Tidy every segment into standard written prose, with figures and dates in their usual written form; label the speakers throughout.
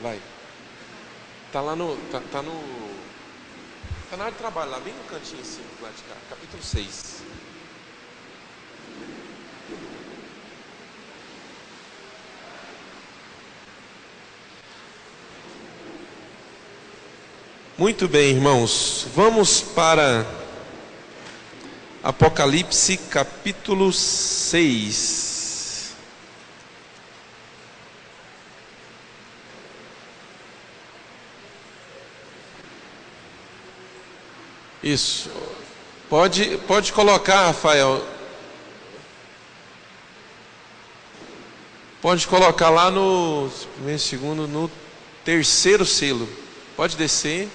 Speaker 1: Vai. Tá lá no. Tá na área de trabalho, lá bem no cantinho assim, do lado de cá. Capítulo 6. Muito bem, irmãos. Vamos para Apocalipse capítulo 6. Isso. Pode colocar, Rafael. Pode colocar lá no primeiro, segundo, no terceiro selo. Pode descer.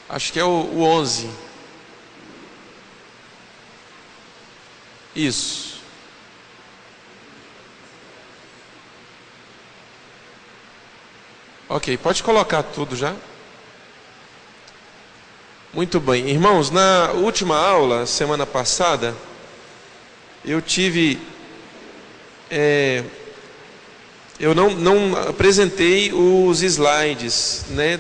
Speaker 1: Acho que é o 11. Isso. Ok, pode colocar tudo já. Muito bem, irmãos, na última aula, semana passada, eu tive, eu não apresentei os slides, né,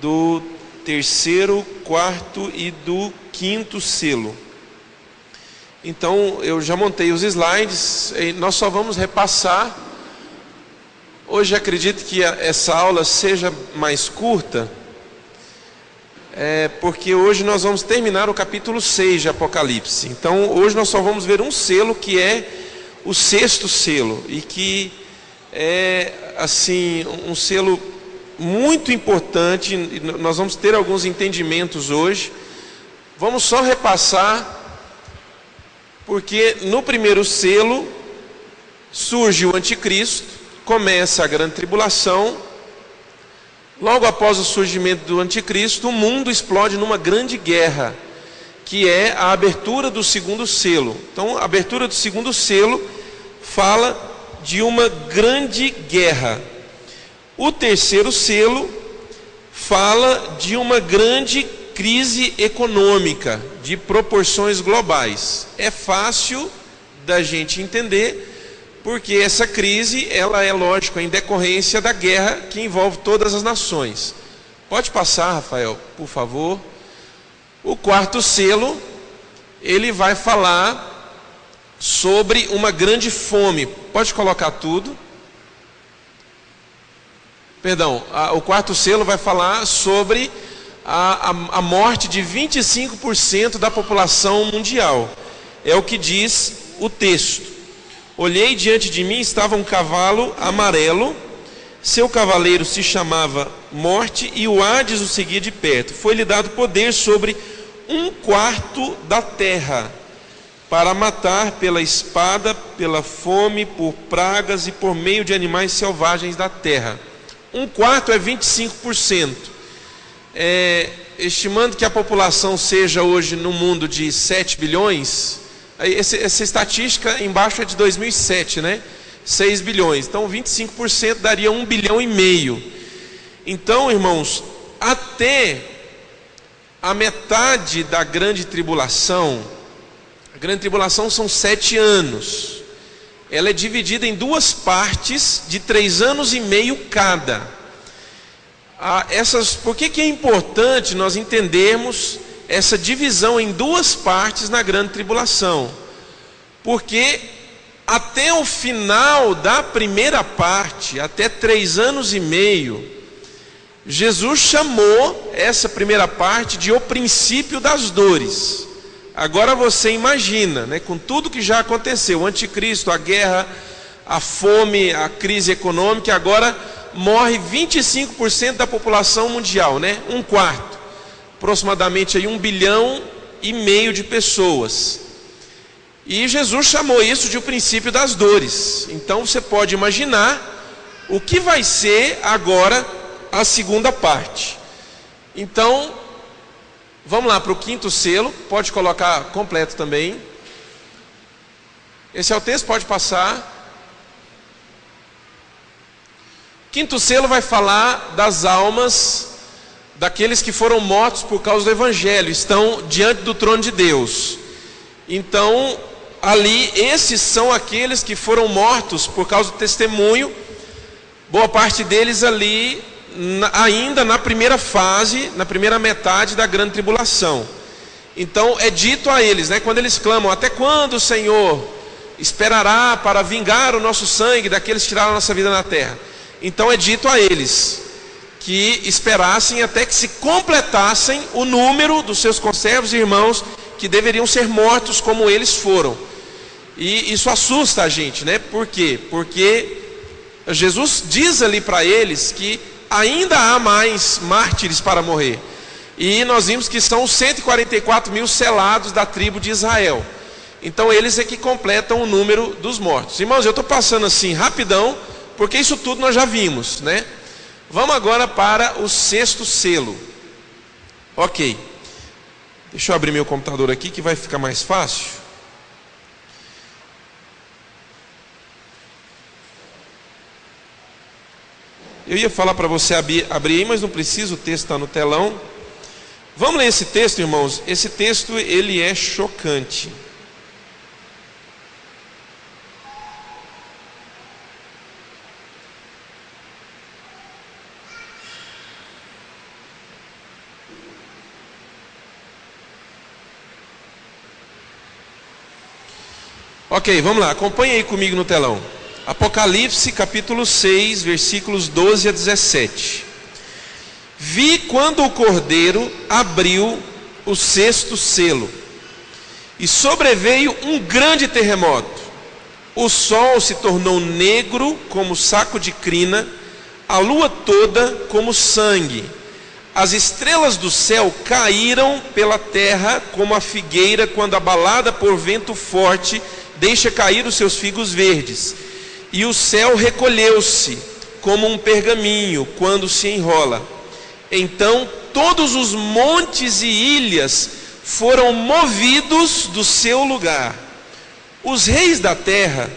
Speaker 1: do terceiro, quarto e do quinto selo. Então, eu já montei os slides, e nós só vamos repassar. Hoje acredito que essa aula seja mais curta, porque hoje nós vamos terminar o capítulo 6 de Apocalipse. Então hoje nós só vamos ver um selo, que é o sexto selo, e que é assim um selo muito importante. Nós vamos ter alguns entendimentos hoje. Vamos só repassar, porque no primeiro selo surge o anticristo, começa a grande tribulação. Logo após o surgimento do anticristo, o mundo explode numa grande guerra, que é a abertura do segundo selo. Então, a abertura do segundo selo fala de uma grande guerra. O terceiro selo fala de uma grande crise econômica, de proporções globais. É fácil da gente entender, porque essa crise, ela é, lógico, em decorrência da guerra que envolve todas as nações. Pode passar, Rafael, por favor. O quarto selo, ele vai falar sobre uma grande fome. Pode colocar tudo. Perdão, o quarto selo vai falar sobre a morte de 25% da população mundial. É o que diz o texto. Olhei, diante de mim estava um cavalo amarelo, seu cavaleiro se chamava Morte, e o Hades o seguia de perto. Foi-lhe dado poder sobre 1/4 da terra, para matar pela espada, pela fome, por pragas e por meio de animais selvagens da terra. 1/4 é 25%. Estimando que a população seja hoje no mundo de 7 bilhões... Essa estatística embaixo é de 2007, né? 6 bilhões. Então 25% daria 1,5 bilhão. Então, irmãos, até a metade da grande tribulação, a grande tribulação são 7 anos. Ela é dividida em duas partes de 3 anos e meio cada. Por que é importante nós entendermos essa divisão em duas partes na grande tribulação? Porque até o final da primeira parte, até 3 anos e meio, Jesus chamou essa primeira parte de o princípio das dores. Agora você imagina, né, com tudo que já aconteceu, o anticristo, a guerra, a fome, a crise econômica, agora morre 25% da população mundial, né? 1/4. Aproximadamente aí 1,5 bilhão de pessoas. E Jesus chamou isso de o princípio das dores. Então você pode imaginar o que vai ser agora a segunda parte. Então, vamos lá para o quinto selo. Pode colocar completo também. Esse é o texto, pode passar. Quinto selo vai falar das almas daqueles que foram mortos por causa do Evangelho, estão diante do trono de Deus. Então, ali, esses são aqueles que foram mortos por causa do testemunho, boa parte deles ali, ainda na primeira fase, na primeira metade da grande tribulação. Então é dito a eles, né, quando eles clamam: até quando o Senhor esperará para vingar o nosso sangue daqueles que tiraram a nossa vida na terra? Então é dito a eles que esperassem até que se completassem o número dos seus conservos e irmãos que deveriam ser mortos como eles foram. E isso assusta a gente, né? Por quê? Porque Jesus diz ali para eles que ainda há mais mártires para morrer. E nós vimos que são os 144 mil selados da tribo de Israel. Então eles é que completam o número dos mortos. Irmãos, eu estou passando assim rapidão, porque isso tudo nós já vimos, né? Vamos agora para o sexto selo. Ok. Deixa eu abrir meu computador aqui que vai ficar mais fácil. Eu ia falar para você abrir aí, mas não precisa, o texto está no telão. Vamos ler esse texto, irmãos. Esse texto, ele é chocante. Ok, vamos lá, acompanhe aí comigo no telão. Apocalipse capítulo 6, versículos 12 a 17. Vi quando o Cordeiro abriu o sexto selo, e sobreveio um grande terremoto. O sol se tornou negro como saco de crina, a lua toda como sangue. As estrelas do céu caíram pela terra como a figueira quando abalada por vento forte deixa cair os seus figos verdes. E o céu recolheu-se como um pergaminho quando se enrola. Então todos os montes e ilhas foram movidos do seu lugar. Os reis da terra,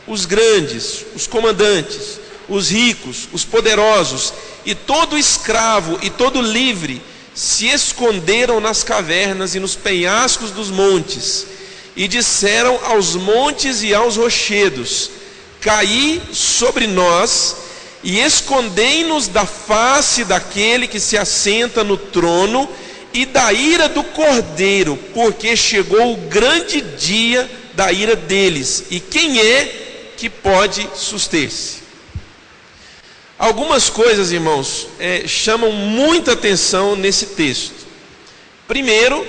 Speaker 1: os grandes, os comandantes, os ricos, os poderosos, e todo escravo e todo livre, se esconderam nas cavernas e nos penhascos dos montes, e disseram aos montes e aos rochedos: caí sobre nós e escondei-nos da face daquele que se assenta no trono e da ira do Cordeiro, porque chegou o grande dia da ira deles, e quem é que pode suster-se? Algumas coisas, irmãos, chamam muita atenção nesse texto. Primeiro,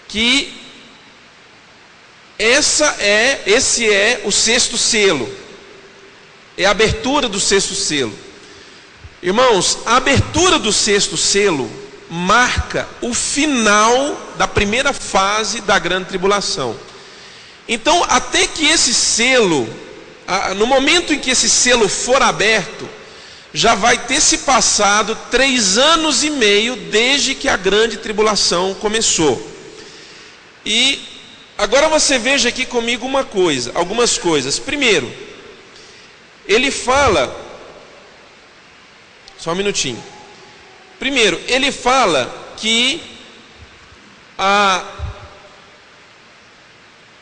Speaker 1: que esse é o sexto selo, é a abertura do sexto selo. Irmãos, a abertura do sexto selo marca o final da primeira fase da grande tribulação. Então, até que esse selo, no momento em que esse selo for aberto, já vai ter se passado 3 anos e meio desde que a grande tribulação começou. E agora você veja aqui comigo algumas coisas. Primeiro, ele fala, só um minutinho. Primeiro, ele fala que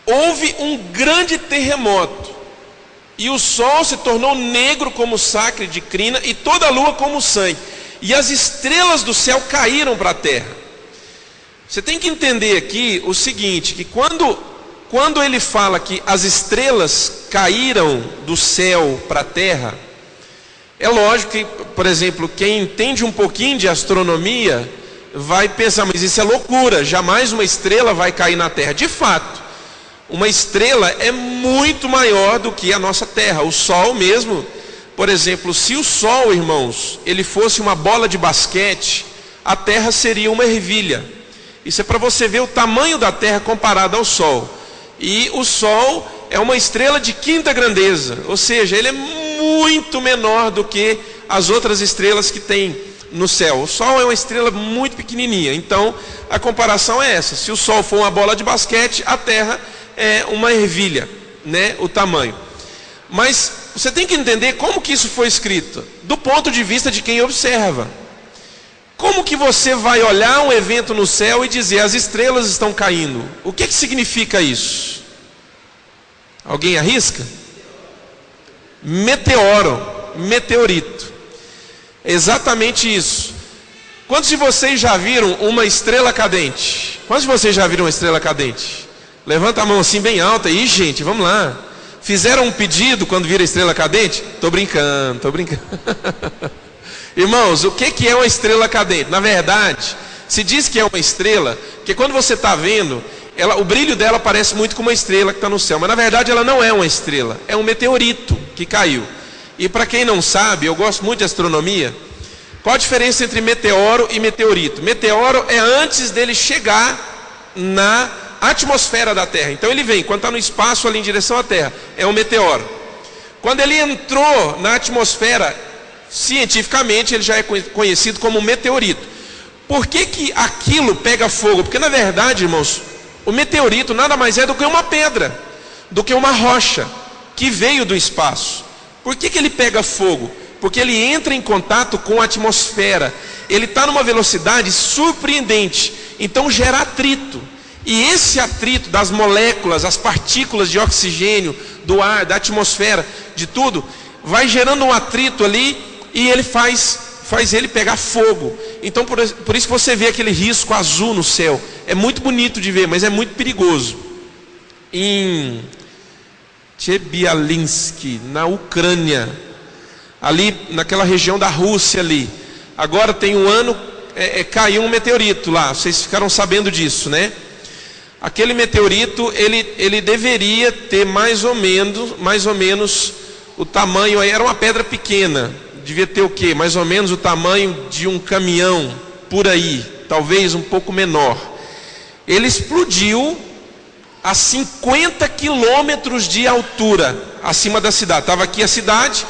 Speaker 1: houve um grande terremoto, e o sol se tornou negro como sacre de crina, e toda a lua como sangue, e as estrelas do céu caíram para a terra. Você tem que entender aqui o seguinte, que quando ele fala que as estrelas caíram do céu para a terra, é lógico que, por exemplo, quem entende um pouquinho de astronomia vai pensar: mas isso é loucura, jamais uma estrela vai cair na terra. De fato, uma estrela é muito maior do que a nossa terra. O sol mesmo, por exemplo, se o sol, irmãos, ele fosse uma bola de basquete, a terra seria uma ervilha. Isso é para você ver o tamanho da terra comparado ao sol. E o sol é uma estrela de quinta grandeza, ou seja, ele é muito menor do que as outras estrelas que tem no céu. O sol é uma estrela muito pequenininha. Então a comparação é essa: se o sol for uma bola de basquete, a terra é uma ervilha, né, o tamanho. Mas você tem que entender como que isso foi escrito, do ponto de vista de quem observa. Como que você vai olhar um evento no céu e dizer: as estrelas estão caindo? O que significa isso? Alguém arrisca? Meteorito. Exatamente isso. Quantos de vocês já viram uma estrela cadente? Quantos de vocês já viram uma estrela cadente? Levanta a mão assim bem alta. Ih, gente, vamos lá. Fizeram um pedido quando viram a estrela cadente? Tô brincando. Irmãos, o que é uma estrela cadente? Na verdade, se diz que é uma estrela, porque quando você está vendo, o brilho dela parece muito com uma estrela que está no céu, mas na verdade ela não é uma estrela, é um meteorito que caiu. E para quem não sabe, eu gosto muito de astronomia. Qual a diferença entre meteoro e meteorito? Meteoro é antes dele chegar na atmosfera da Terra. Então ele vem, quando está no espaço ali em direção à Terra, é um meteoro. Quando ele entrou na atmosfera, cientificamente ele já é conhecido como meteorito. Por que aquilo pega fogo? Porque na verdade, irmãos, o meteorito nada mais é do que uma pedra, do que uma rocha que veio do espaço. Por que ele pega fogo? Porque ele entra em contato com a atmosfera. Ele está numa velocidade surpreendente, então gera atrito. E esse atrito das moléculas, as partículas de oxigênio, do ar, da atmosfera, de tudo, vai gerando um atrito ali e ele faz ele pegar fogo. Então por isso que você vê aquele risco azul no céu. É muito bonito de ver, mas é muito perigoso. Em Chelyabinsk, na Ucrânia, ali naquela região da Rússia ali, agora tem um ano, caiu um meteorito lá. Vocês ficaram sabendo disso, né? Aquele meteorito, ele deveria ter mais ou menos o tamanho, aí era uma pedra pequena, devia ter o quê? Mais ou menos o tamanho de um caminhão, por aí, talvez um pouco menor. Ele explodiu a 50 quilômetros de altura, acima da cidade. Estava aqui a cidade,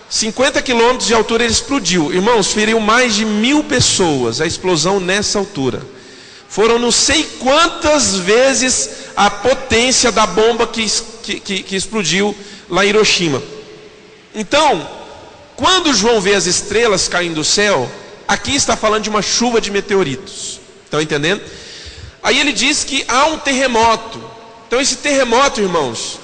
Speaker 1: 50 quilômetros de altura ele explodiu. Irmãos, feriu mais de 1000 pessoas, a explosão nessa altura. Foram não sei quantas vezes a potência da bomba que explodiu lá em Hiroshima. Então, quando João vê as estrelas caindo do céu, aqui está falando de uma chuva de meteoritos. Estão entendendo? Aí ele diz que há um terremoto. Então esse terremoto, irmãos,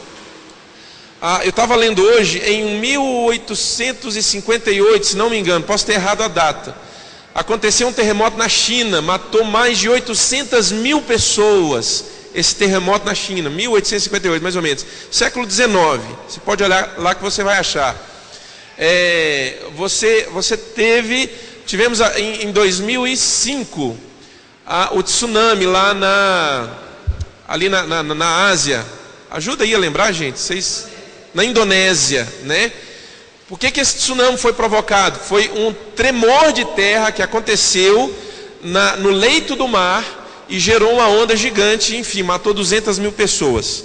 Speaker 1: eu estava lendo hoje, em 1858, se não me engano, posso ter errado a data, aconteceu um terremoto na China, matou mais de 800 mil pessoas. Esse terremoto na China, 1858 mais ou menos, século XIX. Você pode olhar lá que você vai achar. Tivemos em 2005 o tsunami lá na Ásia. Ajuda aí a lembrar, gente, vocês, na Indonésia, né? Por que esse tsunami foi provocado? Foi um tremor de terra que aconteceu no leito do mar e gerou uma onda gigante, enfim, matou 200 mil pessoas.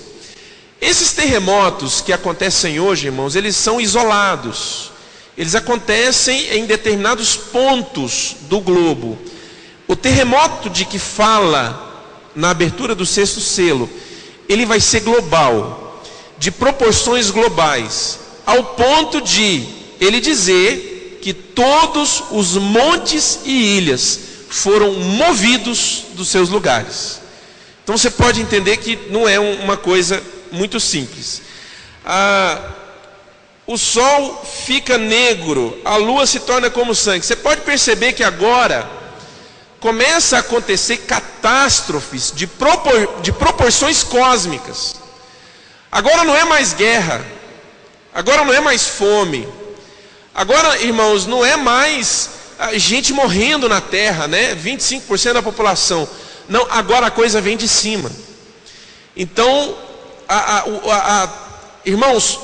Speaker 1: Esses terremotos que acontecem hoje, irmãos, eles são isolados. Eles acontecem em determinados pontos do globo. O terremoto de que fala na abertura do 6º selo, ele vai ser global, de proporções globais, ao ponto de ele dizer que todos os montes e ilhas foram movidos dos seus lugares. Então você pode entender que não é uma coisa muito simples. O sol fica negro, a lua se torna como sangue. Você pode perceber que agora começa a acontecer catástrofes de proporções cósmicas. Agora não é mais guerra, agora não é mais fome, agora, irmãos, não é mais gente morrendo na terra, né? 25% da população. Não, agora a coisa vem de cima. Então, irmãos,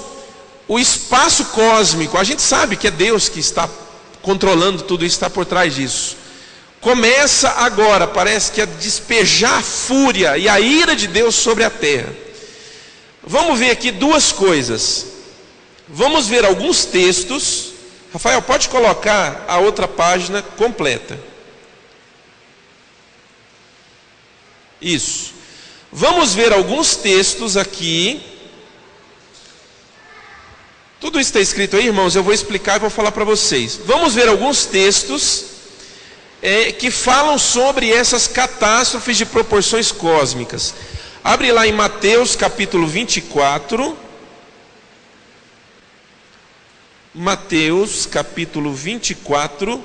Speaker 1: o espaço cósmico, a gente sabe que é Deus que está controlando tudo isso, está por trás disso. Começa agora, parece que a despejar a fúria e a ira de Deus sobre a terra. Vamos ver aqui duas coisas. Vamos ver alguns textos. Rafael, pode colocar a outra página completa. Isso. Vamos ver alguns textos aqui. Tudo isso está escrito aí, irmãos, eu vou explicar e vou falar para vocês. Vamos ver alguns textos que falam sobre essas catástrofes de proporções cósmicas. Abre lá em Mateus capítulo 24. Mateus capítulo 24,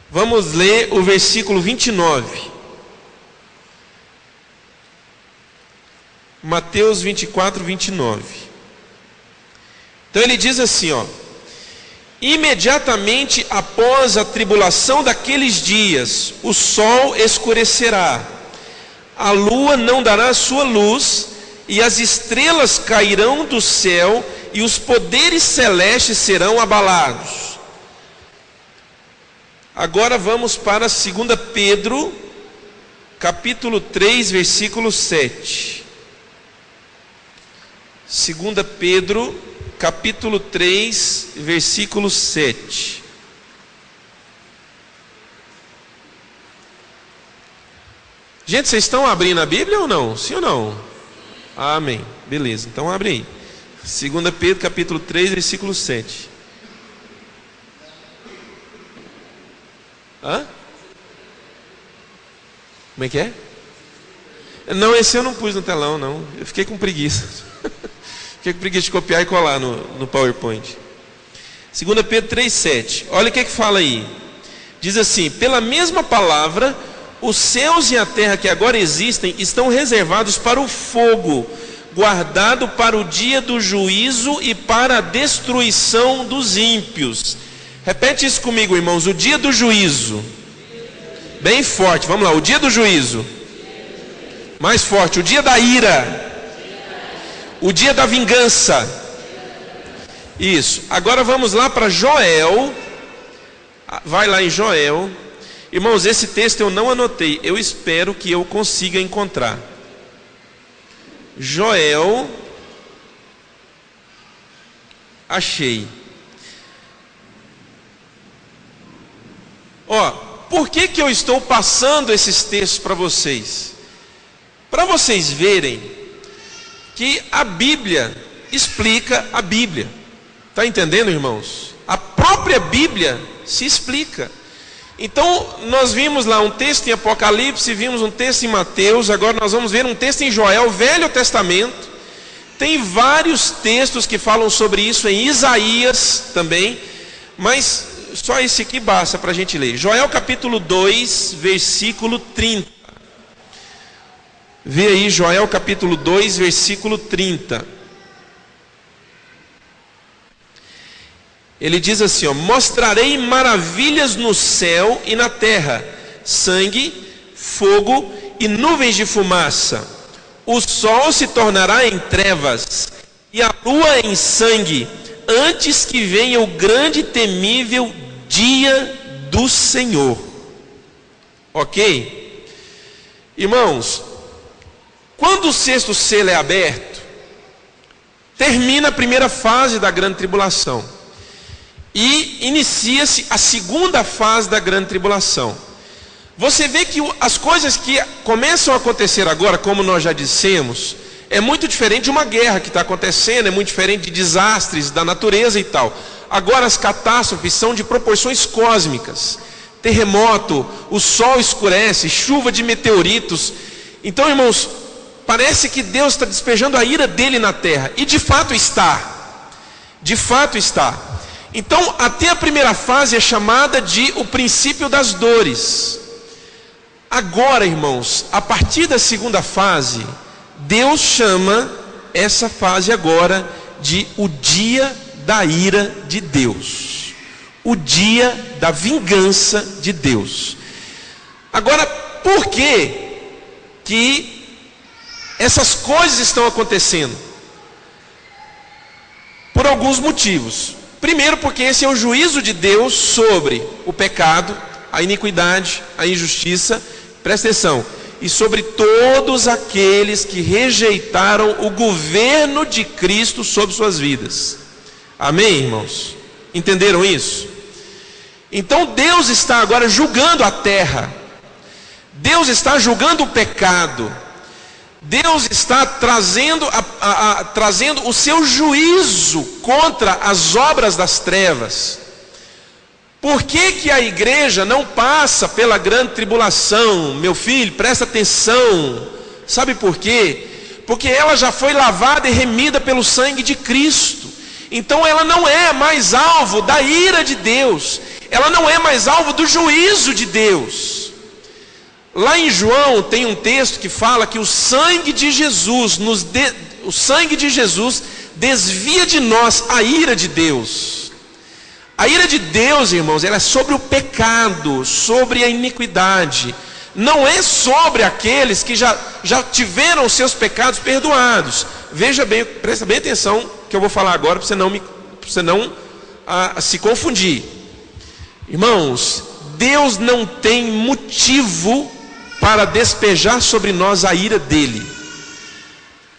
Speaker 1: vamos ler o versículo 29. Mateus 24, 29. Então ele diz assim, ó: imediatamente após a tribulação daqueles dias, o sol escurecerá, a lua não dará sua luz, e as estrelas cairão do céu, e os poderes celestes serão abalados. Agora vamos para 2 Pedro, capítulo 3, versículo 7. 2 Pedro, capítulo 3, versículo 7. Gente, vocês estão abrindo a Bíblia ou não? Sim ou não? Amém. Beleza, então abre aí. 2 Pedro, capítulo 3, versículo 7. Hã? Como é que é? Não, esse eu não pus no telão, não. Eu fiquei com preguiça. Fiquei com preguiça de copiar e colar no PowerPoint. 2 Pedro 3, 7. Olha o que fala aí. Diz assim: pela mesma palavra, os céus e a terra que agora existem estão reservados para o fogo, guardado para o dia do juízo e para a destruição dos ímpios. Repete isso comigo, irmãos: o dia do juízo. Bem forte, vamos lá: o dia do juízo. Mais forte: o dia da ira. O dia da vingança. Isso. Agora vamos lá para Joel. Vai lá em Joel. Irmãos, esse texto eu não anotei, eu espero que eu consiga encontrar. Joel, achei. Ó, por que eu estou passando esses textos para vocês? Para vocês verem que a Bíblia explica a Bíblia. Está entendendo, irmãos? A própria Bíblia se explica. Então, nós vimos lá um texto em Apocalipse, vimos um texto em Mateus, agora nós vamos ver um texto em Joel, Velho Testamento. Tem vários textos que falam sobre isso em Isaías também, mas só esse aqui basta para a gente ler. Joel capítulo 2, versículo 30. Vê aí Joel capítulo 2, versículo 30. Ele diz assim, ó: mostrarei maravilhas no céu e na terra, sangue, fogo e nuvens de fumaça. O sol se tornará em trevas e a lua em sangue, antes que venha o grande e temível dia do Senhor. Ok? Irmãos, quando o sexto selo é aberto, termina a primeira fase da grande tribulação e inicia-se a segunda fase da grande tribulação. Você vê que as coisas que começam a acontecer agora, como nós já dissemos, é muito diferente de uma guerra que está acontecendo, é muito diferente de desastres da natureza e tal. Agora as catástrofes são de proporções cósmicas. Terremoto, o sol escurece, chuva de meteoritos. Então, irmãos, parece que Deus está despejando a ira dele na terra. E de fato está. De fato está. Então, até a primeira fase é chamada de o princípio das dores. Agora, irmãos, a partir da segunda fase, Deus chama essa fase agora de o dia da ira de Deus, o dia da vingança de Deus. Agora, por que essas coisas estão acontecendo? Por alguns motivos. Primeiro, porque esse é o juízo de Deus sobre o pecado, a iniquidade, a injustiça. Presta atenção. E sobre todos aqueles que rejeitaram o governo de Cristo sobre suas vidas. Amém, irmãos? Entenderam isso? Então Deus está agora julgando a terra. Deus está julgando o pecado. Deus está trazendo o seu juízo contra as obras das trevas. Por que a igreja não passa pela grande tribulação? Meu filho, presta atenção. Sabe por quê? Porque ela já foi lavada e remida pelo sangue de Cristo. Então ela não é mais alvo da ira de Deus, ela não é mais alvo do juízo de Deus. Lá em João tem um texto que fala que o sangue de Jesus desvia de nós a ira de Deus. A ira de Deus, irmãos, ela é sobre o pecado, sobre a iniquidade. Não é sobre aqueles que já tiveram os seus pecados perdoados. Veja bem, presta bem atenção que eu vou falar agora para você não se confundir. Irmãos, Deus não tem motivo para despejar sobre nós a ira dele.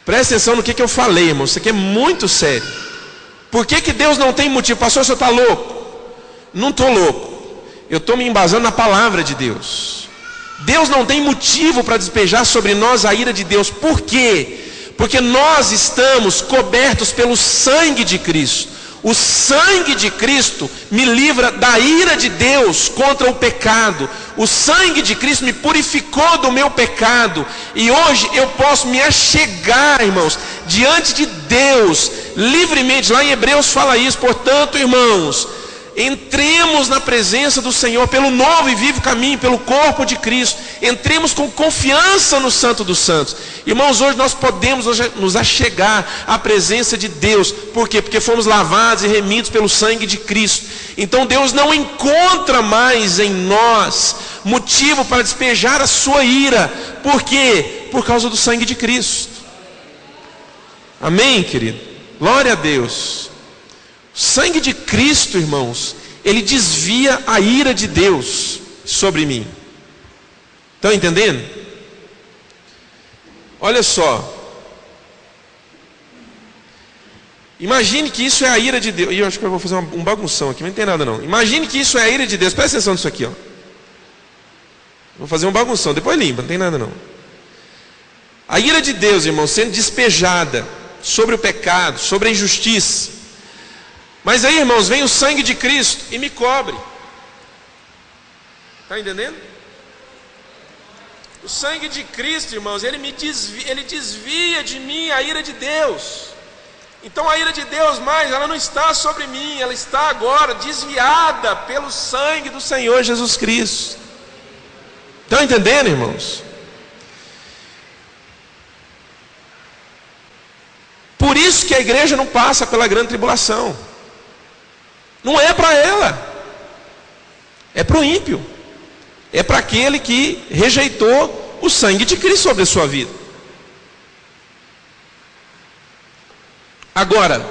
Speaker 1: Presta atenção no que eu falei, irmãos, isso aqui é muito sério. Por que Deus não tem motivo? Pastor, o senhor está louco? Não estou louco, eu estou me embasando na palavra de Deus. Deus não tem motivo para despejar sobre nós a ira de Deus. Por quê? Porque nós estamos cobertos pelo sangue de Cristo. O sangue de Cristo me livra da ira de Deus contra o pecado. O sangue de Cristo me purificou do meu pecado. E hoje eu posso me achegar, irmãos, diante de Deus, livremente. Lá em Hebreus fala isso. Portanto, irmãos, entremos na presença do Senhor pelo novo e vivo caminho, pelo corpo de Cristo. Entremos com confiança no Santo dos Santos. Irmãos, hoje nós podemos nos achegar à presença de Deus. Por quê? Porque fomos lavados e remidos pelo sangue de Cristo. Então Deus não encontra mais em nós motivo para despejar a sua ira. Por quê? Por causa do sangue de Cristo. Amém, querido? Glória a Deus. O sangue de Cristo, irmãos, ele desvia a ira de Deus sobre mim. Estão entendendo? Olha só. Imagine que isso é a ira de Deus. E eu acho que eu vou fazer um bagunção aqui, não tem nada não. Imagine que isso é a ira de Deus. Presta atenção nisso aqui, ó. Vou fazer um bagunção, depois limpa, não tem nada não. A ira de Deus, irmão, sendo despejada sobre o pecado, sobre a injustiça. Mas aí, irmãos, vem o sangue de Cristo e me cobre. Está entendendo? O sangue de Cristo, irmãos, ele desvia de mim a ira de Deus. Então a ira de Deus ela não está sobre mim, ela está agora desviada pelo sangue do Senhor Jesus Cristo. Estão entendendo, irmãos? Por isso que a igreja não passa pela grande tribulação. Não é para ela, é para o ímpio, é para aquele que rejeitou o sangue de Cristo sobre a sua vida. Agora,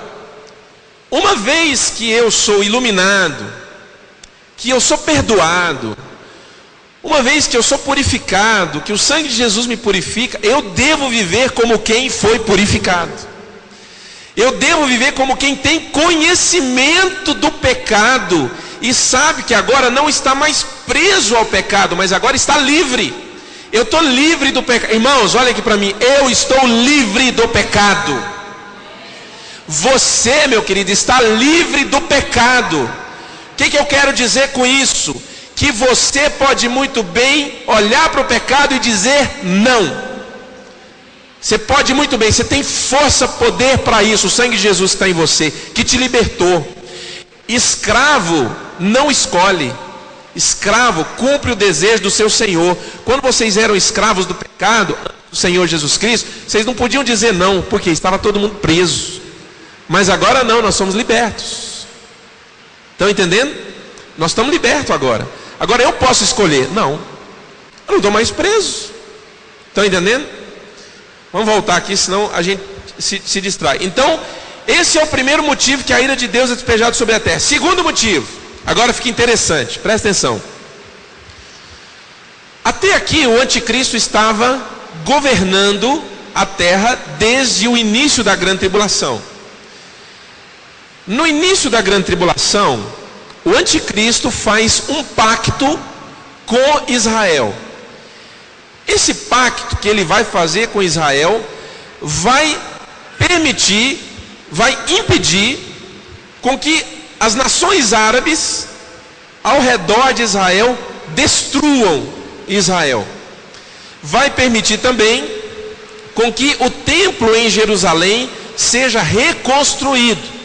Speaker 1: uma vez que eu sou iluminado, que eu sou perdoado, uma vez que eu sou purificado, que o sangue de Jesus me purifica, eu devo viver como quem foi purificado. Eu devo viver como quem tem conhecimento do pecado e sabe que agora não está mais preso ao pecado, mas agora está livre. Eu estou livre do pecado. Irmãos, olha aqui para mim. Eu estou livre do pecado. Você, meu querido, está livre do pecado. O que eu quero dizer com isso? Que você pode muito bem olhar para o pecado e dizer não. Você pode muito bem, você tem força, poder para isso. O sangue de Jesus está em você, que te libertou. Escravo não escolhe. Escravo cumpre o desejo do seu Senhor. Quando vocês eram escravos do pecado, do Senhor Jesus Cristo, vocês não podiam dizer não, porque estava todo mundo preso. Mas agora não, nós somos libertos. Estão entendendo? Nós estamos libertos agora. Agora eu posso escolher. Não, eu não estou mais preso. Estão entendendo? Vamos voltar aqui, senão a gente se distrai. Então, esse é o primeiro motivo que a ira de Deus é despejada sobre a terra. Segundo motivo, agora fica interessante, presta atenção. Até aqui o anticristo estava governando a terra desde o início da grande tribulação. No início da grande tribulação, o anticristo faz um pacto com Israel. Esse pacto que ele vai fazer com Israel vai impedir com que as nações árabes ao redor de Israel destruam Israel. Vai permitir também com que o templo em Jerusalém seja reconstruído.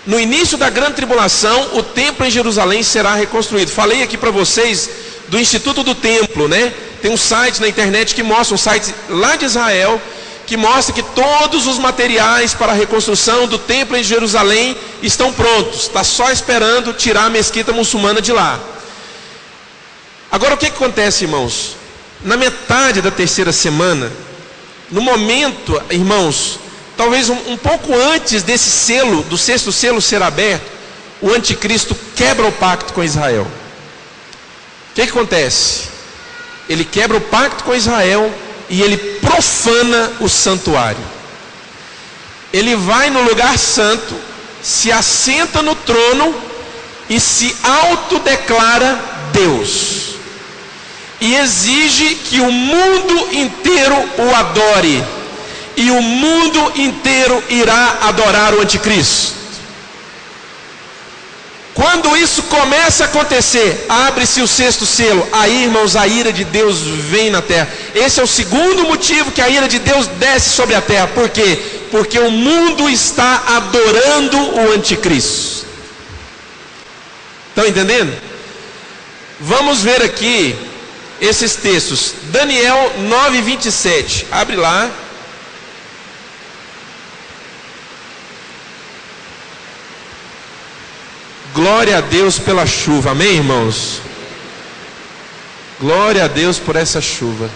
Speaker 1: No início da grande tribulação, o templo em Jerusalém será reconstruído. Falei aqui para vocês do Instituto do Templo, né? Tem um site na internet que mostra, um site lá de Israel, que mostra que todos os materiais para a reconstrução do templo em Jerusalém estão prontos. Está só esperando tirar a mesquita muçulmana de lá. Agora o que acontece, irmãos? Na metade da terceira semana, no momento, irmãos, talvez um pouco antes desse selo, do sexto selo ser aberto, o anticristo quebra o pacto com Israel. O que acontece? Ele quebra o pacto com Israel e ele profana o santuário. Ele vai no lugar santo, se assenta no trono e se autodeclara Deus. E exige que o mundo inteiro o adore. E o mundo inteiro irá adorar o anticristo. Quando isso começa a acontecer, abre-se o sexto selo. Aí, irmãos, a ira de Deus vem na terra. Esse é o segundo motivo que a ira de Deus desce sobre a terra. Por quê? Porque o mundo está adorando o anticristo. Estão entendendo? Vamos ver aqui esses textos. Daniel 9:27. Abre lá. Glória a Deus pela chuva, amém, irmãos? Glória a Deus por essa chuva.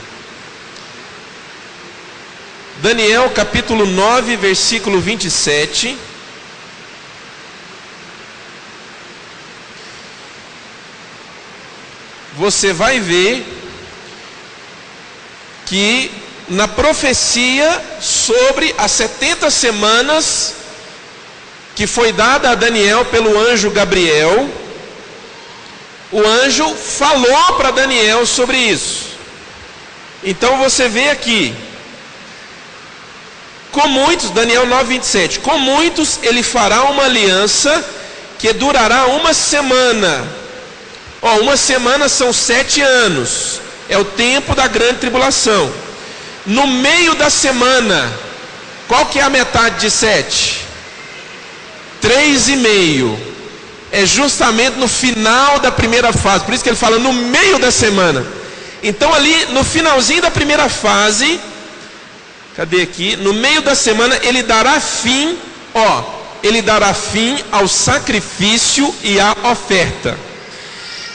Speaker 1: Daniel capítulo 9, versículo 27. Você vai ver que na profecia sobre as 70 semanas que foi dada a Daniel pelo anjo Gabriel, o anjo falou para Daniel sobre isso. Então você vê aqui, com muitos, Daniel 9:27, com muitos ele fará uma aliança que durará uma semana. Uma semana são 7 anos, é o tempo da grande tribulação. No meio da semana, qual que é a metade de 7? 3,5. É justamente no final da primeira fase. Por isso que ele fala no meio da semana. Então ali no finalzinho da primeira fase, cadê aqui? No meio da semana ele dará fim, ele dará fim ao sacrifício e à oferta.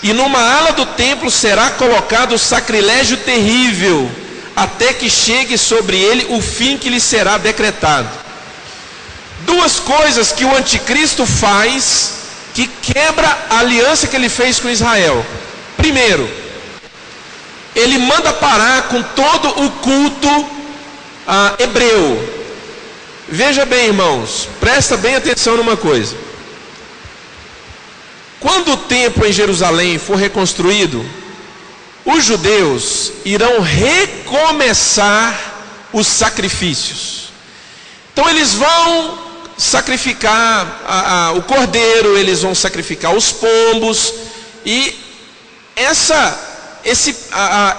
Speaker 1: E numa ala do templo será colocado o sacrilégio terrível, até que chegue sobre ele o fim que lhe será decretado. Duas coisas que o anticristo faz que quebra a aliança que ele fez com Israel. Primeiro, ele manda parar com todo o culto hebreu. Veja bem, irmãos, presta bem atenção numa coisa. Quando o templo em Jerusalém for reconstruído, os judeus irão recomeçar os sacrifícios. Então eles vão sacrificar o cordeiro, eles vão sacrificar os pombos, e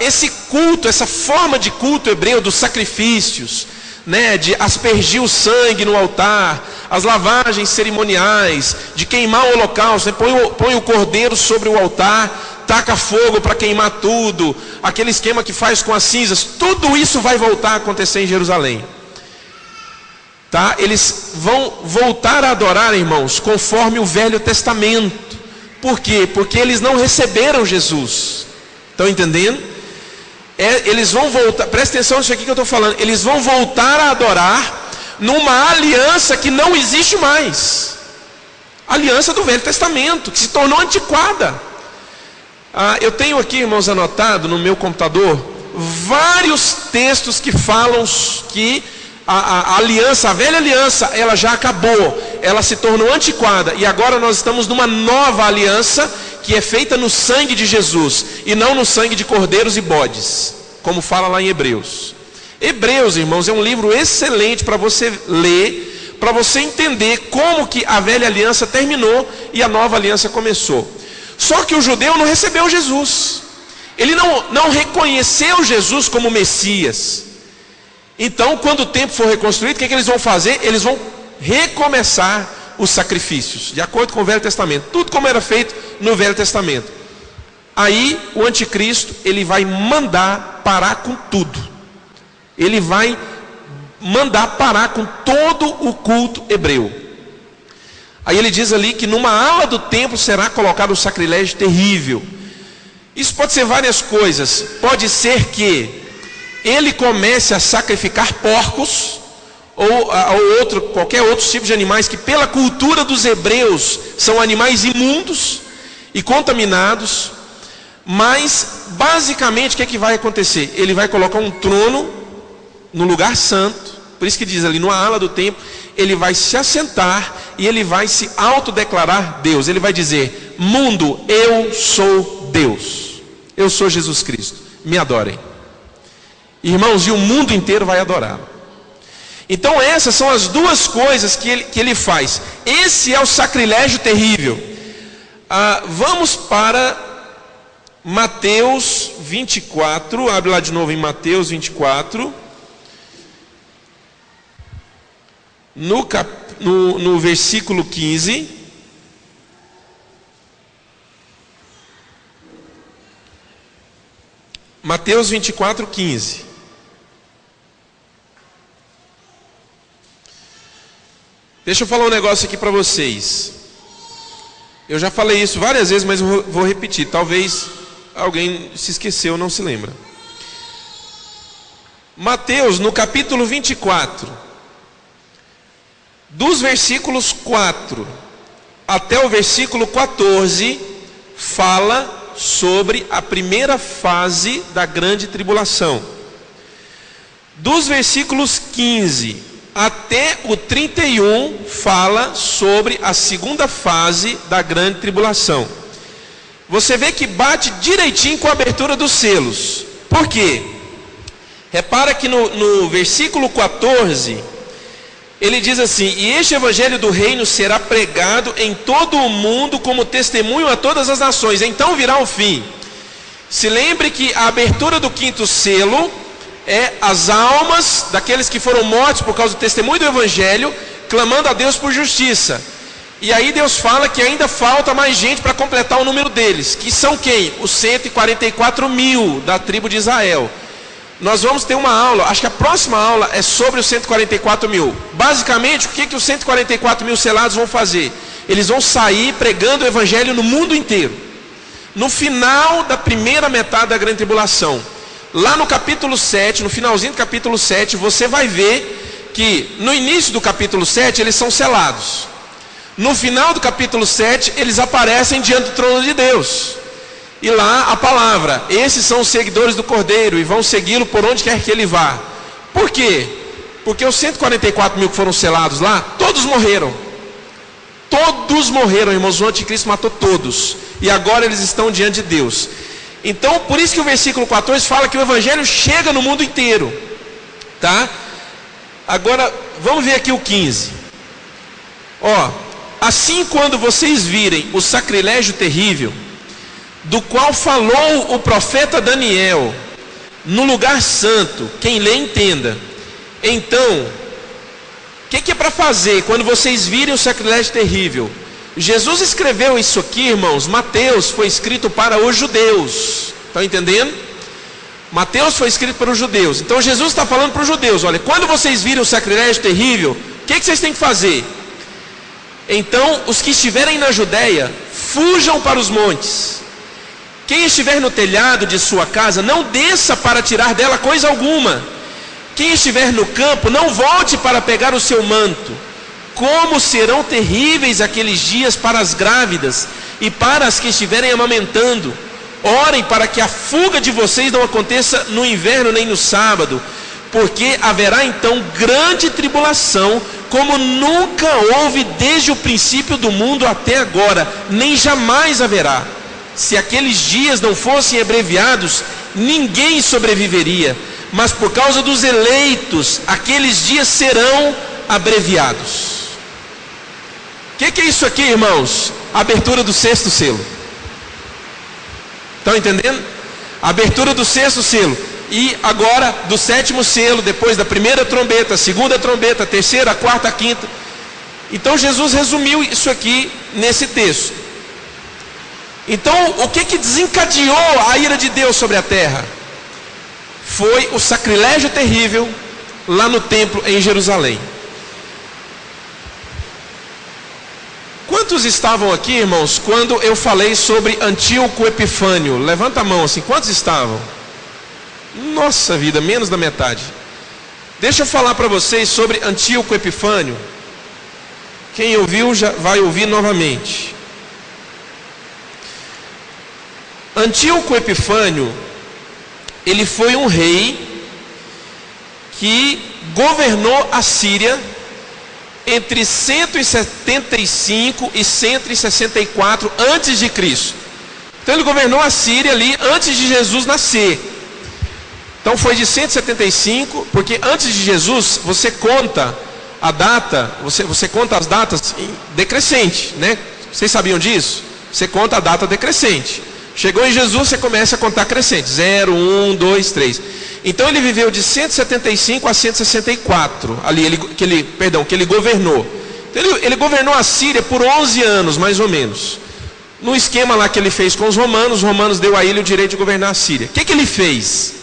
Speaker 1: esse culto, essa forma de culto hebreu dos sacrifícios, né, de aspergir o sangue no altar, as lavagens cerimoniais, de queimar o holocausto, né, põe o cordeiro sobre o altar, taca fogo para queimar tudo, aquele esquema que faz com as cinzas, tudo isso vai voltar a acontecer em Jerusalém. Tá? Eles vão voltar a adorar, irmãos, conforme o Velho Testamento. Por quê? Porque eles não receberam Jesus. Estão entendendo? Eles vão voltar, presta atenção nisso aqui que eu estou falando. Eles vão voltar a adorar numa aliança que não existe mais. Aliança do Velho Testamento, que se tornou antiquada. Eu tenho aqui, irmãos, anotado no meu computador vários textos que falam que a aliança, a velha aliança, ela já acabou, ela se tornou antiquada, e agora nós estamos numa nova aliança, que é feita no sangue de Jesus, e não no sangue de cordeiros e bodes, como fala lá em Hebreus. Hebreus, irmãos, é um livro excelente para você ler, para você entender como que a velha aliança terminou e a nova aliança começou. Só que o judeu não recebeu Jesus, ele não reconheceu Jesus como Messias. Então, quando o templo for reconstruído, o que eles vão fazer? Eles vão recomeçar os sacrifícios, de acordo com o Velho Testamento, tudo como era feito no Velho Testamento. Aí o anticristo, ele vai mandar parar com tudo. Ele vai mandar parar com todo o culto hebreu. Aí ele diz ali que numa ala do templo será colocado um sacrilégio terrível. Isso pode ser várias coisas. Pode ser que ele comece a sacrificar porcos ou qualquer outro tipo de animais que pela cultura dos hebreus são animais imundos e contaminados. Mas basicamente o que vai acontecer? Ele vai colocar um trono no lugar santo. Por isso que diz ali, numa ala do templo, ele vai se assentar e ele vai se autodeclarar Deus. Ele vai dizer: mundo, eu sou Deus, eu sou Jesus Cristo, me adorem. Irmãos, e o mundo inteiro vai adorá-lo. Então essas são as duas coisas que ele faz. Esse é o sacrilégio terrível. Vamos para Mateus 24, abre lá de novo em Mateus 24. No versículo 15, Mateus 24, 15. Deixa eu falar um negócio aqui para vocês. Eu já falei isso várias vezes, mas eu vou repetir. Talvez alguém se esqueceu, não se lembra. Mateus, no capítulo 24, dos versículos 4 até o versículo 14, fala sobre a primeira fase da grande tribulação. Dos versículos 15 até o 31, fala sobre a segunda fase da grande tribulação. Você vê que bate direitinho com a abertura dos selos. Por quê? Repara que no versículo 14, ele diz assim: e este evangelho do reino será pregado em todo o mundo como testemunho a todas as nações, então virá o fim. Se lembre que a abertura do quinto selo é as almas daqueles que foram mortos por causa do testemunho do evangelho, clamando a Deus por justiça. E aí Deus fala que ainda falta mais gente para completar o número deles, que são quem? Os 144 mil da tribo de Israel. Nós vamos ter uma aula, acho que a próxima aula é sobre os 144 mil. Basicamente, o que os 144 mil selados vão fazer? Eles vão sair pregando o evangelho no mundo inteiro. No final da primeira metade da grande tribulação, lá no capítulo 7, no finalzinho do capítulo 7, você vai ver que no início do capítulo 7 eles são selados. No final do capítulo 7, eles aparecem diante do trono de Deus. E lá a palavra: esses são os seguidores do Cordeiro e vão segui-lo por onde quer que ele vá. Por quê? Porque os 144 mil que foram selados lá, todos morreram. Todos morreram, irmãos. O anticristo matou todos. E agora eles estão diante de Deus. Então, por isso que o versículo 14 fala que o evangelho chega no mundo inteiro. Tá? Agora, vamos ver aqui o 15. Assim, quando vocês virem o sacrilégio terrível, do qual falou o profeta Daniel, no lugar santo, quem lê entenda. Então, o que é para fazer quando vocês virem o sacrilégio terrível? Jesus escreveu isso aqui, irmãos. Mateus foi escrito para os judeus. Estão entendendo? Mateus foi escrito para os judeus. Então Jesus está falando para os judeus: olha, quando vocês virem o sacrilégio terrível, o que vocês têm que fazer? Então, os que estiverem na Judéia, fujam para os montes. Quem estiver no telhado de sua casa, não desça para tirar dela coisa alguma. Quem estiver no campo, não volte para pegar o seu manto. Como serão terríveis aqueles dias para as grávidas e para as que estiverem amamentando. Orem para que a fuga de vocês não aconteça no inverno nem no sábado, porque haverá então grande tribulação, como nunca houve desde o princípio do mundo até agora, nem jamais haverá. Se aqueles dias não fossem abreviados, ninguém sobreviveria, mas por causa dos eleitos, aqueles dias serão abreviados. O que é isso aqui, irmãos? A abertura do sexto selo. Estão entendendo? A abertura do sexto selo. E agora do sétimo selo, depois da primeira trombeta, segunda trombeta, terceira, quarta, quinta. Então Jesus resumiu isso aqui nesse texto. Então, o que desencadeou a ira de Deus sobre a terra? Foi o sacrilégio terrível lá no templo em Jerusalém. Quantos estavam aqui, irmãos, quando eu falei sobre Antíoco Epifânio? Levanta a mão assim, quantos estavam? Nossa vida, menos da metade. Deixa eu falar para vocês sobre Antíoco Epifânio. Quem ouviu já vai ouvir novamente. Antíoco Epifânio, ele foi um rei que governou a Síria entre 175 e 164 antes de Cristo. Então ele governou a Síria ali antes de Jesus nascer. Então foi de 175, porque antes de Jesus você conta a data, você conta as datas decrescente, né? Vocês sabiam disso? Você conta a data decrescente. Chegou em Jesus, você começa a contar crescente, 0, 1, 2, 3. Então ele viveu de 175 a 164, ali que ele governou. Então, ele governou a Síria por 11 anos, mais ou menos. No esquema lá que ele fez com os romanos deu a ele o direito de governar a Síria. O que ele fez?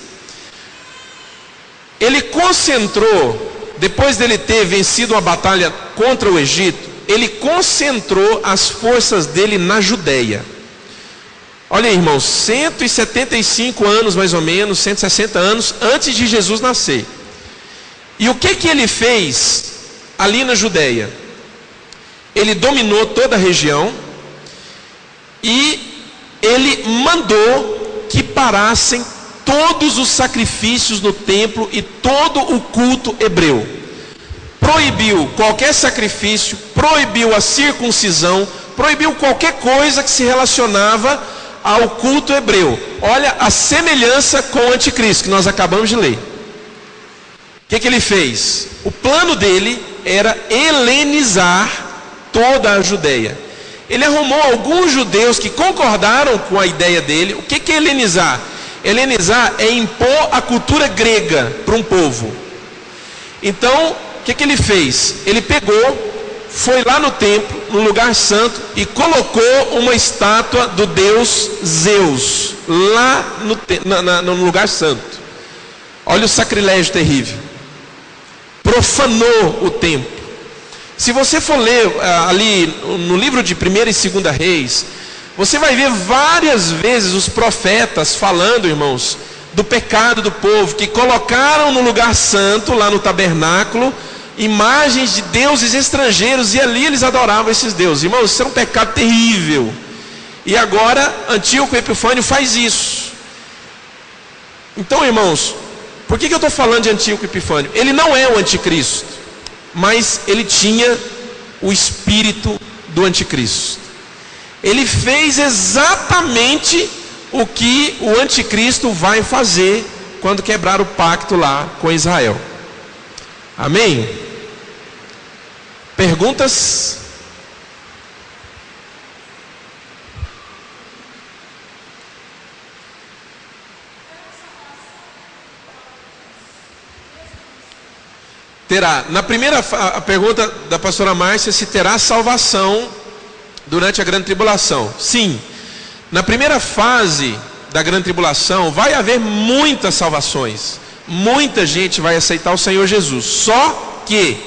Speaker 1: Ele concentrou, depois dele ter vencido uma batalha contra o Egito, ele concentrou as forças dele na Judéia. Olha aí, irmãos, 175 anos mais ou menos, 160 anos antes de Jesus nascer. E o que ele fez ali na Judéia? Ele dominou toda a região e ele mandou que parassem todos os sacrifícios no templo e todo o culto hebreu. Proibiu qualquer sacrifício, proibiu a circuncisão, proibiu qualquer coisa que se relacionava ao culto hebreu. Olha a semelhança com o anticristo que nós acabamos de ler. O que ele fez? O plano dele era helenizar toda a Judéia. Ele arrumou alguns judeus que concordaram com a ideia dele. O que é helenizar? Helenizar é impor a cultura grega para um povo. Então, o que ele fez? Ele pegou, foi lá no templo, no lugar santo, e colocou uma estátua do deus Zeus, lá no lugar santo. Olha o sacrilégio terrível. Profanou o templo. Se você for ler ali no livro de 1ª e 2ª Reis, você vai ver várias vezes os profetas falando, irmãos, do pecado do povo, que colocaram no lugar santo, lá no tabernáculo, imagens de deuses estrangeiros, e ali eles adoravam esses deuses. Irmãos, isso é um pecado terrível. E agora Antíoco Epifânio faz isso. Então, irmãos, por que eu estou falando de Antíoco Epifânio? Ele não é o anticristo, mas ele tinha o espírito do anticristo. Ele fez exatamente o que o anticristo vai fazer quando quebrar o pacto lá com Israel. Amém? Perguntas? Terá. Na primeira a pergunta da pastora Márcia, se terá salvação durante a grande tribulação. Sim. Na primeira fase da grande tribulação vai haver muitas salvações. Muita gente vai aceitar o Senhor Jesus. Só que,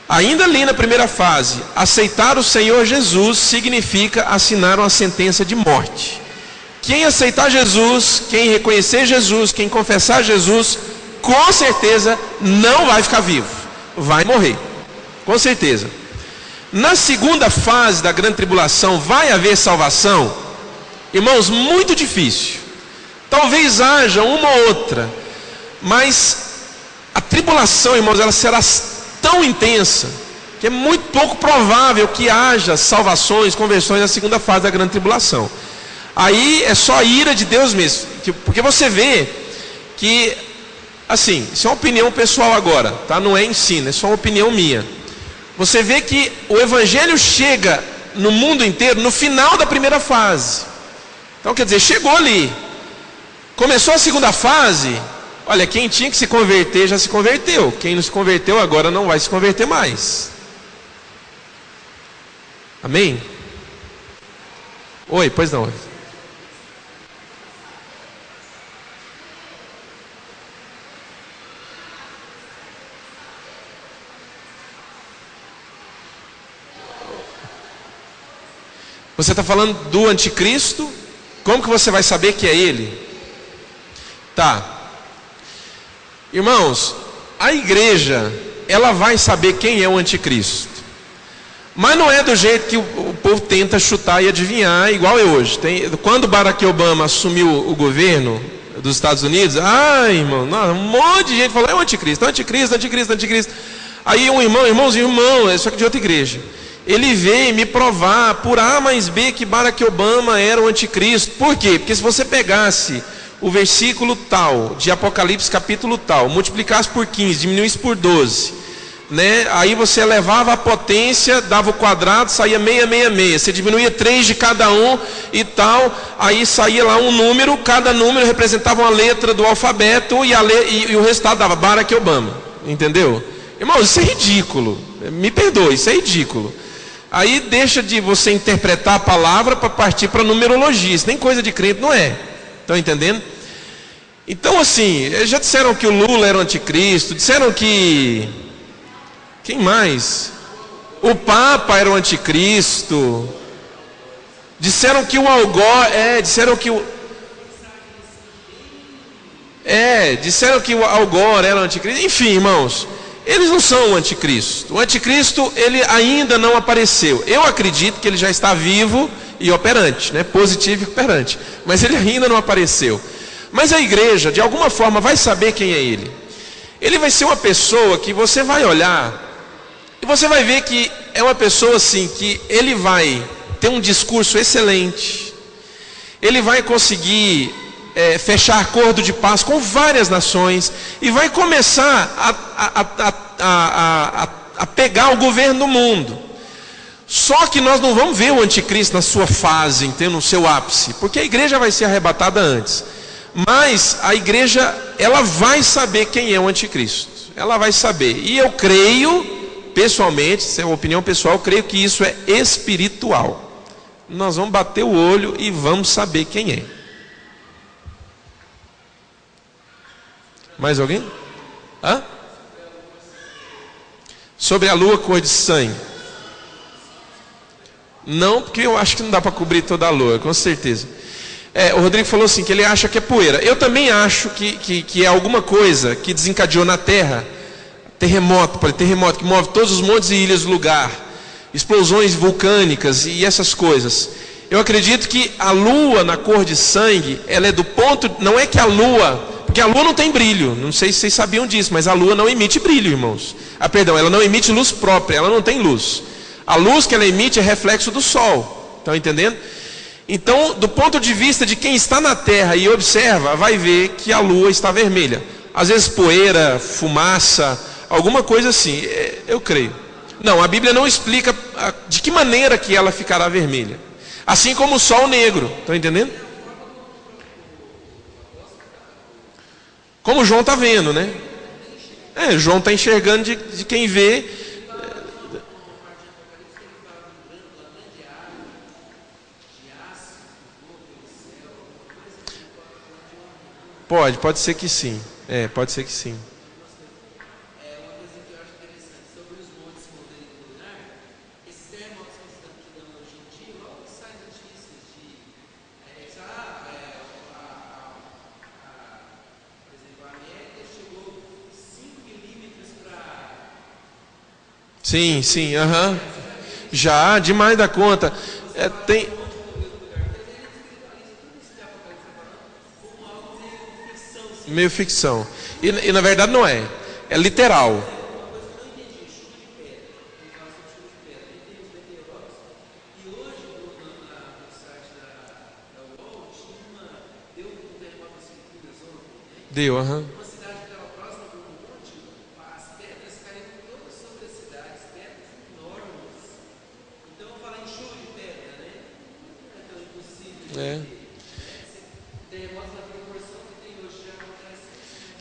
Speaker 1: ainda ali na primeira fase, aceitar o Senhor Jesus significa assinar uma sentença de morte. Quem aceitar Jesus, quem reconhecer Jesus, quem confessar Jesus, com certeza não vai ficar vivo, vai morrer, com certeza. Na segunda fase da grande tribulação vai haver salvação? Irmãos, muito difícil. Talvez haja uma ou outra, mas a tribulação, irmãos, ela será tão intensa que é muito pouco provável que haja salvações, conversões na segunda fase da grande tribulação. Aí é só a ira de Deus mesmo, porque você vê que, assim, isso é uma opinião pessoal agora, tá? Não é ensino, é só uma opinião minha. Você vê que o evangelho chega no mundo inteiro no final da primeira fase. Então, quer dizer, chegou ali. Começou a segunda fase. Olha, quem tinha que se converter já se converteu. Quem não se converteu agora não vai se converter mais. Amém? Oi, pois não. Você está falando do anticristo? Como que você vai saber que é ele? Tá. Irmãos, a igreja, ela vai saber quem é o anticristo. Mas não é do jeito que o povo tenta chutar e adivinhar, igual é hoje. Quando Barack Obama assumiu o governo dos Estados Unidos, irmão, um monte de gente falou, é o anticristo, anticristo, anticristo, anticristo. Aí um irmão, é só que de outra igreja. Ele veio me provar por A mais B que Barack Obama era o anticristo. Por quê? Porque se você pegasse o versículo tal, de Apocalipse capítulo tal, multiplicasse por 15, diminuísse por 12, né? Aí você elevava a potência, dava o quadrado, saía 666, você diminuía 3 de cada um e tal, aí saía lá um número, cada número representava uma letra do alfabeto e o resultado dava Barack Obama, entendeu? Irmão, isso é ridículo, me perdoe, isso é ridículo. Aí deixa de você interpretar a palavra para partir para numerologia. Isso nem coisa de crente, não é. Estão entendendo? Então assim, já disseram que o Lula era o anticristo. Disseram que... Quem mais? O Papa era o anticristo. Disseram que o Algor... disseram que o... disseram que o Algor era o anticristo. Enfim, irmãos... Eles não são o anticristo. O anticristo, ele ainda não apareceu. Eu acredito que ele já está vivo e operante, né? Positivo e operante. Mas ele ainda não apareceu. Mas a igreja, de alguma forma, vai saber quem é ele. Ele vai ser uma pessoa que você vai olhar e você vai ver que é uma pessoa assim, que ele vai ter um discurso excelente. Ele vai conseguir... fechar acordo de paz com várias nações e vai começar a pegar o governo do mundo. Só que nós não vamos ver o anticristo na sua fase, no seu ápice, porque a igreja vai ser arrebatada antes. Mas a igreja, ela vai saber quem é o anticristo. Ela vai saber. E eu creio, pessoalmente, isso é uma opinião pessoal, eu creio que isso é espiritual. Nós vamos bater o olho e vamos saber quem é. Mais alguém? Sobre a lua cor de sangue. Não, porque eu acho que não dá para cobrir toda a lua, com certeza. O Rodrigo falou assim, que ele acha que é poeira. Eu também acho que é alguma coisa que desencadeou na terra. Terremoto que move todos os montes e ilhas do lugar. Explosões vulcânicas e essas coisas. Eu acredito que a lua na cor de sangue, ela é do ponto... Não é que a lua... Porque a lua não tem brilho, não sei se vocês sabiam disso, mas a lua não emite brilho, irmãos. Perdão, ela não emite luz própria, ela não tem luz. A luz que ela emite é reflexo do sol, estão entendendo? Então, do ponto de vista de quem está na terra e observa, vai ver que a lua está vermelha. Às vezes poeira, fumaça, alguma coisa assim, eu creio. Não, a Bíblia não explica de que maneira que ela ficará vermelha. Assim como o sol negro, estão entendendo? Como João está vendo, né? João está enxergando de quem vê. Pode ser que sim. Pode ser que sim. Sim, já, demais da conta. Tem... Meio ficção. E na verdade não é. É literal. Deu,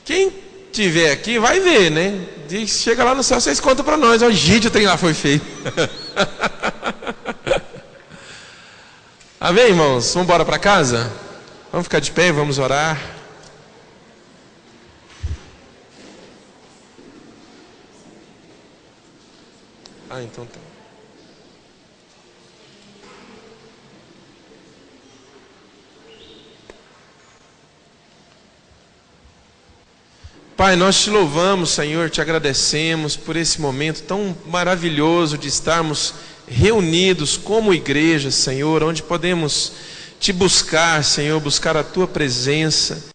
Speaker 1: Quem tiver aqui vai ver, né? Chega lá no céu, vocês contam para nós. Gente, o trem lá foi feio. Amém, irmãos? Vamos embora para casa? Vamos ficar de pé e vamos orar. Então tá. Pai, nós te louvamos, Senhor, te agradecemos por esse momento tão maravilhoso de estarmos reunidos como igreja, Senhor, onde podemos te buscar, Senhor, buscar a tua presença.